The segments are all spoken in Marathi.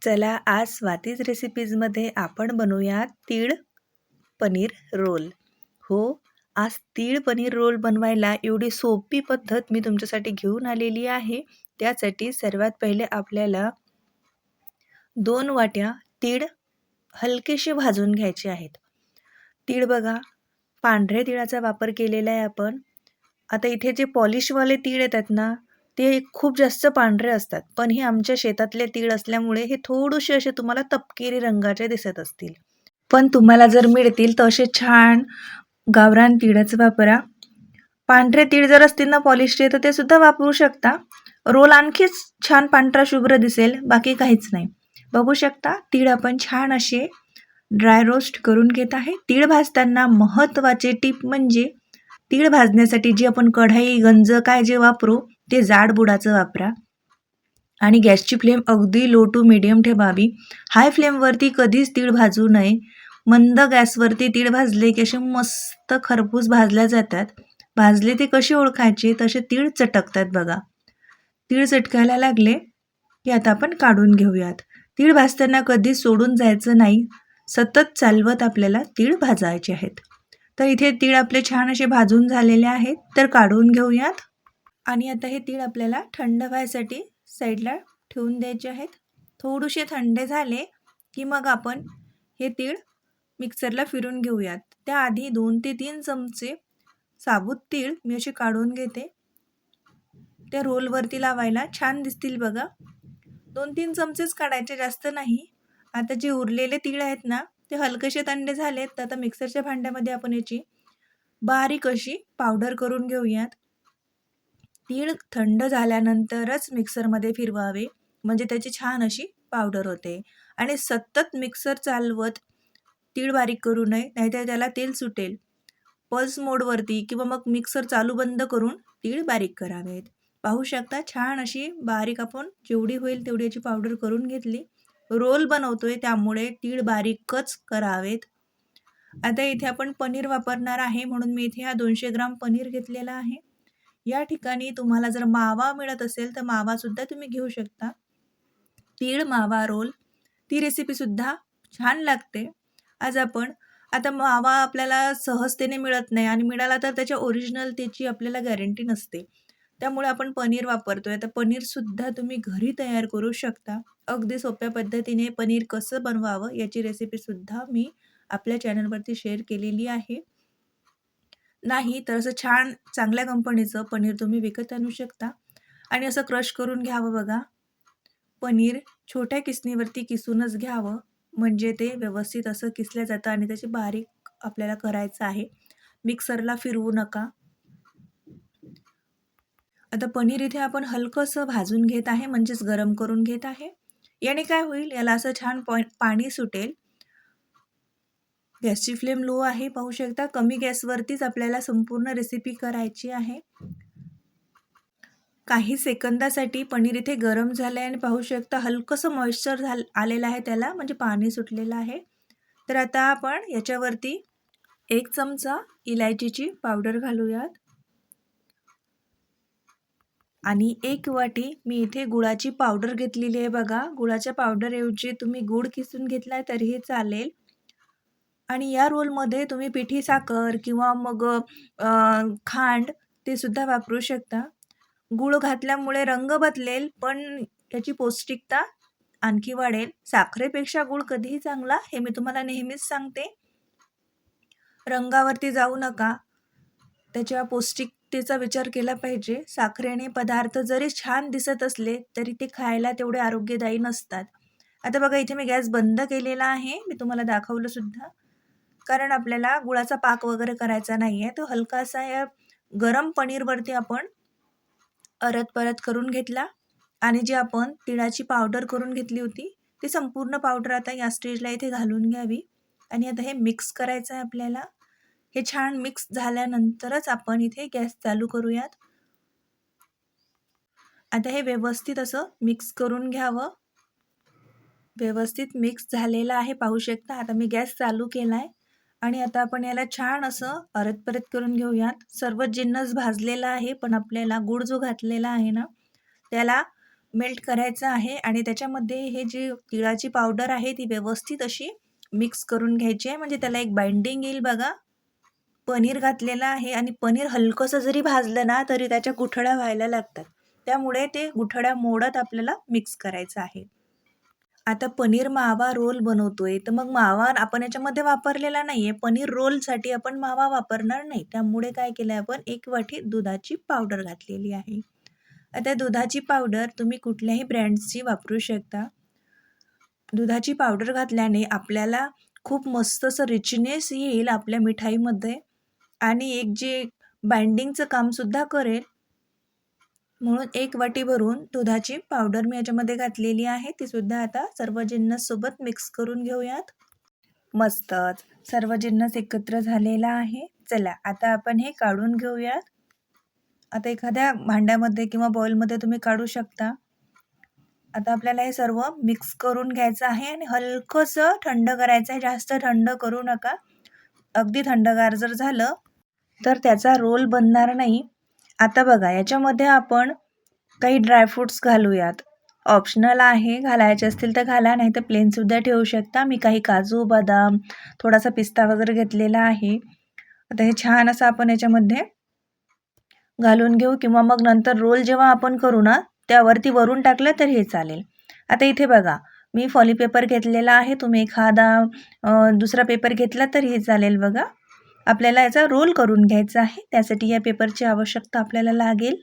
चला आज स्वातीज रेसिपीजमध्ये आपण बनवूया तीळ पनीर रोल. हो, आज तीळ पनीर रोल बनवायला एवढी सोपी पद्धत मी तुमच्यासाठी घेऊन आलेली आहे. त्यासाठी सर्वात पहिले आपल्याला 2 वाट्या तीळ हलकेसे भाजून घ्यायचे आहेत. तीळ बघा, पांढऱ्या तिळाचा वापर केलेला आहे आपण. आता इथे जे पॉलिशवाले तीळ येतात ना, ते खूप जास्त पांढरे असतात. पण हे आमच्या शेतातले तीळ असल्यामुळे हे थोडेसे असे तुम्हाला तपकिरी रंगाचे दिसत असतील. पण तुम्हाला जर मिळतील तर असे छान गावरान तीळच वापरा. पांढरे तीळ जर असतील ना पॉलिशचे तर ते सुद्धा वापरू शकता. रोल आणखीच छान पांढरा शुभ्र दिसेल, बाकी काहीच नाही. बघू शकता तीळ आपण छान असे ड्राय रोस्ट करून घेत आहे. तीळ भाजताना महत्त्वाचे टीप म्हणजे तीळ भाजण्यासाठी जी आपण कढई गंज काय जे वापरू ते जाड बुडाचं वापरा. आणि गॅसची फ्लेम अगदी लो टू मीडियम ठेवावी. हाय फ्लेमवरती कधीच तीळ भाजू नये. मंद गॅसवरती तीळ भाजले की असे मस्त खरपूस भाजल्या जातात. भाजले ते कसे ओळखायचे, तसे तीळ चटकतात बघा. तीळ चटकायला लागले की आता आपण काढून घेऊयात. तीळ भाजताना कधी सोडून जायचं नाही. सतत चालवत आपल्याला तीळ भाजायचे आहेत. तर इथे तीळ आपले छान असे भाजून झालेले आहेत, तर काढून घेऊयात. आणि आता हे तीळ आपल्याला थंड व्हायसाठी साईडला ठेवून द्यायचे आहेत. थोडेसे थंड झाले की मग आपण हे तीळ मिक्सरला फिरून घेऊयात. त्याआधी 2 ते 3 चमचे साबूत तीळ मी असे काढून घेते. त्या रोलवरती लावायला छान दिसतील बघा. 2-3 चमचेच काढायचे, जास्त नाही. आता जे उरलेले तीळ आहेत ना, ते हलकेसे थंड झालेत. तर आता मिक्सरच्या भांड्यामध्ये आपण याची बारीक अशी पावडर करून घेऊयात. तीळ थंड झाल्यानंतरच मिक्सरमध्ये फिरवावे, म्हणजे त्याची छान अशी पावडर होते. आणि सतत मिक्सर चालवत तीळ बारीक करू नये, नाहीतर त्याला तेल सुटेल. पल्स मोडवरती किंवा मग मिक्सर चालू बंद करून तीळ बारीक करावेत. पाहू शकता छान अशी बारीक आपण जेवढी होईल तेवढी याची पावडर करून घेतली. रोल बनवतोय त्यामुळे तीळ बारीकच करावेत. आता इथे आपण पनीर वापरणार आहे, म्हणून मी इथे हा 200 ग्राम पनीर घेतलेला आहे. या ठिकाणी तुम्हाला जर मावा मिळत असेल तर मावा सुद्धा तुम्ही घेऊ शकता. तीळ मावा रोल ती रेसिपी सुद्धा छान लागते. आज आपण आता मावा आपल्याला सहजतेने मिळत नाही आणि मिळाला तर त्याच्या ओरिजिनलतेची आपल्याला गॅरंटी नसते. त्यामुळे आपण पनीर वापरतोय. तर पनीर सुद्धा तुम्ही घरी तयार करू शकता. अगदी सोप्या पद्धतीने पनीर कसं बनवावं याची रेसिपी सुद्धा मी आपल्या चॅनलवरती शेअर केलेली आहे. नाही तर असं छान चांगल्या कंपनीचं पनीर तुम्ही विकत आणू शकता. आणि असं क्रश करून घ्यावं बघा. पनीर छोट्या किसणीवरती किसूनच घ्यावं, म्हणजे ते व्यवस्थित असं किसलं जातं आणि त्याची बारीक आपल्याला करायचं आहे. मिक्सरला फिरवू नका. आता पनीर इथे आपण हलकंसं भाजून घेत आहे, म्हणजेच गरम करून घेत आहे. याने काय होईल, याला असं छान पाणी सुटेल. गॅसची फ्लेम लो आहे, पाहू शकता. कमी गॅसवरतीच आपल्याला संपूर्ण रेसिपी करायची आहे. काही सेकंदासाठी पनीर इथे गरम झालं आहे आणि पाहू शकता हलकंसं मॉइश्चर आलेलं आहे त्याला, म्हणजे पाणी सुटलेलं आहे. तर आता आपण याच्यावरती 1 चमचा इलायचीची पावडर घालूयात. आणि 1 वाटी मी इथे गुळाची पावडर घेतलेली आहे बघा. गुळाच्या पावडरऐवजी तुम्ही गूळ किसून घेतला तरीही चालेल. आणि या रोलमध्ये तुम्ही पिठी साखर किंवा मग खांड ते सुद्धा वापरू शकता. गूळ घातल्यामुळे रंग बदलेल, पण याची पौष्टिकता आणखी वाढेल. साखरेपेक्षा गूळ कधीही चांगला, हे मी तुम्हाला नेहमीच सांगते. रंगावरती जाऊ नका, त्याच्या पौष्टिकतेचा विचार केला पाहिजे. साखरेने पदार्थ जरी छान दिसत असले तरी ते खायला तेवढे आरोग्यदायी नसतात. आता बघा इथे मी गॅस बंद केलेला आहे, मी तुम्हाला दाखवलं सुद्धा. कारण आपल्याला गुळाचा पाक वगैरे करायचा नाही आहे. तो हलकासा या गरम पनीरवरती आपण परत करून घेतला. आणि जी आपण तिळाची पावडर करून घेतली होती ती संपूर्ण पावडर आता या स्टेजला इथे घालून घ्यावी. आणि आता हे मिक्स करायचं आहे आपल्याला. हे छान मिक्स झाल्यानंतरच आपण इथे गॅस चालू करूयात. आता हे व्यवस्थित असं मिक्स करून घ्यावं. व्यवस्थित मिक्स झालेलं आहे, पाहू शकता. आता मी गॅस चालू केला आहे आणि आता आपण याला छान असं परत करून घेऊयात. सर्व जिन्नस भाजलेला आहे, पण आपल्याला गूळ जो घातलेला आहे ना, त्याला मेल्ट करायचं आहे आणि त्याच्यामध्ये हे जी तिळाची पावडर आहे ती व्यवस्थित अशी मिक्स करून घ्यायची आहे, म्हणजे त्याला एक बाइंडिंग येईल बघा. पनीर घातलेलं आहे आणि पनीर हलकंसं जरी भाजलं ना तरी त्याच्या गुठळ्या व्हायला लागतात. त्यामुळे ते गुठळ्या मोडत आपल्याला मिक्स करायचं आहे. आता पनीर मावा रोल बनवतोय, तर मग मावा आपण याच्यामध्ये वापरलेला नाहीये. पनीर रोलसाठी आपण मावा वापरणार नाही. त्यामुळे काय केलंय आपण 1 वाटी दुधाची पावडर घातलेली आहे. आता दुधाची पावडर तुम्ही कुठल्याही ब्रँड्सची वापरू शकता. दुधाची पावडर घातल्याने आपल्याला खूप मस्त असं रिचनेस येईल आपल्या मिठाईमध्ये आणि एक जे बाइंडिंगचं कामसुद्धा करेल. म्हणून 1 वाटी भरून दुधाची पावडर मी याच्यामध्ये घातलेली आहे. ती सुद्धा आता सर्व जिन्नस सोबत मिक्स करून घेऊयात. मस्तच सर्व जिन्नस एकत्र झालेला आहे. चला आता आपण हे काढून घेऊयात. आता एखाद्या भांड्यामध्ये किंवा बाउलमध्ये तुम्ही काढू शकता. आता आपल्याला हे सर्व मिक्स करून घ्यायचं आहे आणि हलकंसं थंड करायचं आहे. जास्त थंड करू नका. अगदी थंडगार जर झालं, तर त्याचा रोल बनणार नाही. आता बघा याच्यामध्ये आपण काही ड्रायफ्रुट्स घालूयात. ऑप्शनल आहे, घालायचे असतील तर घाला, नाही तर प्लेनसुद्धा ठेवू शकता. मी काही काजू, बदाम, थोडासा पिस्ता वगैरे घेतलेला आहे. आता हे छान असं आपण याच्यामध्ये घालून घेऊ किंवा मग नंतर रोल जेव्हा आपण करू ना, त्यावरती वरून टाकलं तर हे चालेल. आता इथे बघा, मी फॉली पेपर घेतलेला आहे. तुम्ही एखादा दुसरा पेपर घेतला तरीही चालेल बघा. आपल्याला याचा रोल करून घ्यायचा आहे. त्यासाठी या पेपरची आवश्यकता आपल्याला लागेल.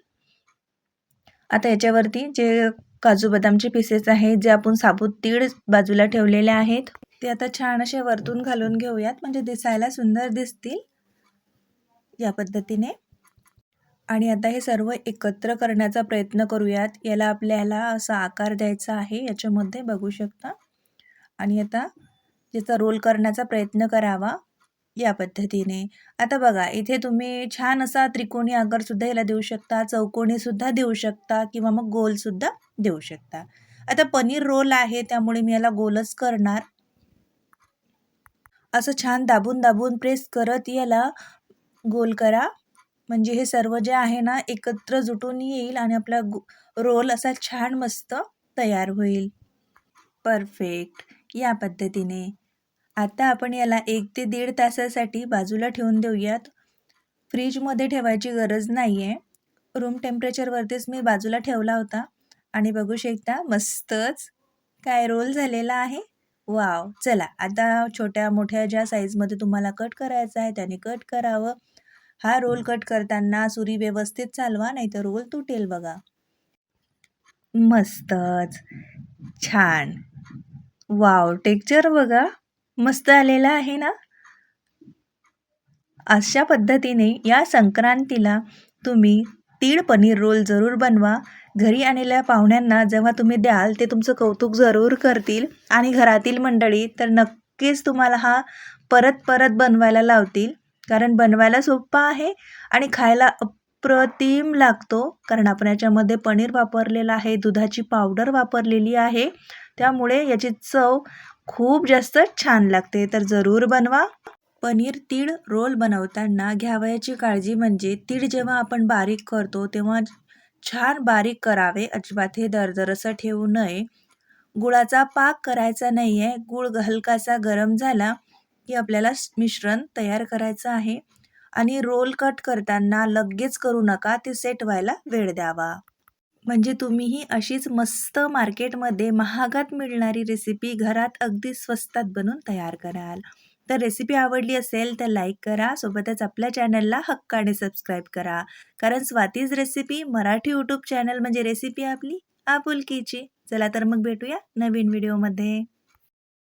आता याच्यावरती जे काजू बदामचे पीसेस आहेत, जे आपण साबूत तीळ बाजूला ठेवलेले आहेत, ते आता छान असे वरतून घालून घेऊयात, म्हणजे दिसायला सुंदर दिसतील या पद्धतीने. आणि आता हे सर्व एकत्र करण्याचा प्रयत्न करूयात. याला आपल्याला असा आकार द्यायचा आहे, याच्यामध्ये बघू शकता. आणि आता याचा रोल करण्याचा प्रयत्न करावा या पद्धतीने. आता बघा इथे तुम्ही छान असा त्रिकोणी आकारसुद्धा याला देऊ शकता, चौकोनीसुद्धा देऊ शकता किंवा मग गोलसुद्धा देऊ शकता. आता पनीर रोल आहे त्यामुळे मी याला गोलच करणार. असं छान दाबून दाबून प्रेस करत याला गोल करा. म्हणजे हे सर्व जे आहे ना एकत्र जुटून येईल आणि आपला रोल असा छान मस्त तयार होईल. परफेक्ट. या पद्धतीने. आता आपण याला 1 ते 1.5 तासासाठी बाजूला ठेवून देऊयात. फ्रीजमध्ये ठेवायची गरज नाही आहे. रूम टेम्परेचरवरतीच मी बाजूला ठेवला होता आणि बघू शकता मस्तच काय रोल झालेला आहे. वॉव! चला आता छोट्या-मोठ्या ज्या साईजमध्ये तुम्हाला कट करायचा आहे त्याने कट करावं. हा रोल कट करताना सुरी व्यवस्थित चालवा, नाहीतर रोल तुटेल बघा. मस्तच. छान. वॉव! टेक्स्चर बघा. मस्त आलेला आहे ना? अशा पद्धतीने या संक्रांतीला तुम्ही तीळ पनीर रोल जरूर बनवा. घरी आलेल्या पाहुण्यांना जेव्हा तुम्ही द्याल ते तुमचं कौतुक जरूर करतील आणि घरातील मंडळी तर नक्कीच तुम्हाला हा परत परत बनवायला लावतील. कारण बनवायला सोपा आहे आणि खायला अप्रतिम लागतो. कारण आपण याच्यामध्ये पनीर वापरलेलं आहे, दुधाची पावडर वापरलेली आहे. त्यामुळे याची चव खूप जास्त छान लागते. तर जरूर बनवा. पनीर तीळ रोल बनवताना घ्यावयाची काळजी म्हणजे तीळ जेव्हा आपण बारीक करतो तेव्हा छान बारीक करावे. अजिबात हे दरदरसं ठेवू नये. गुळाचा पाक करायचा नाही आहे. गूळ हलकासा गरम झाला की आपल्याला मिश्रण तयार करायचं आहे. आणि रोल कट करताना लगेच करू नका. ते सेट व्हायला वेळ द्यावा. म्हणजे तुम्हीही अशीच मस्त मार्केटमध्ये महागात मिळणारी रेसिपी घरात अगदी स्वस्तात बनवून तयार कराल. तर रेसिपी आवडली असेल तर लाईक करा. सोबतच आपल्या चॅनलला हक्काने सबस्क्राईब करा. कारण Swati's recipe Marathi YouTube channel म्हणजे रेसिपी आपली आपुलकीची. चला तर मग भेटूया नवीन व्हिडिओमध्ये.